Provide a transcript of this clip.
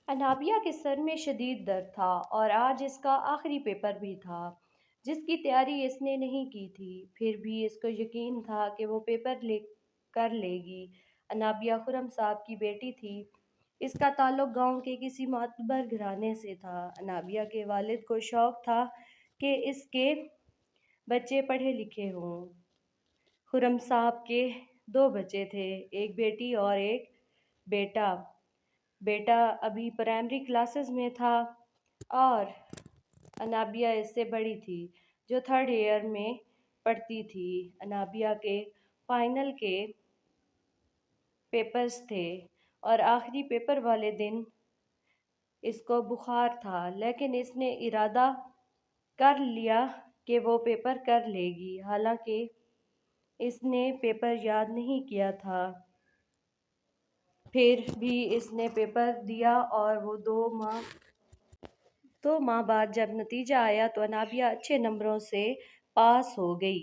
انابیہ کے سر میں شدید درد تھا اور آج اس کا آخری پیپر بھی تھا جس کی تیاری اس نے نہیں کی تھی۔ پھر بھی اس کو یقین تھا کہ وہ پیپر کر لے گی۔ انابیہ خرم صاحب کی بیٹی تھی۔ اس کا تعلق گاؤں کے کسی معتبر گھرانے سے تھا۔ انابیہ کے والد کو شوق تھا کہ اس کے بچے پڑھے لکھے ہوں۔ خرم صاحب کے 2 بچے تھے، ایک بیٹی اور ایک بیٹا۔ بیٹا ابھی پرائمری کلاسز میں تھا اور انابیہ اس سے بڑی تھی جو 3rd ایئر میں پڑھتی تھی۔ انابیہ کے فائنل کے پیپرز تھے اور آخری پیپر والے دن اس کو بخار تھا، لیکن اس نے ارادہ کر لیا کہ وہ پیپر کر لے گی۔ حالانکہ اس نے پیپر یاد نہیں کیا تھا، پھر بھی اس نے پیپر دیا اور وہ 2 ماہ بعد جب نتیجہ آیا تو انابیہ اچھے نمبروں سے پاس ہو گئی۔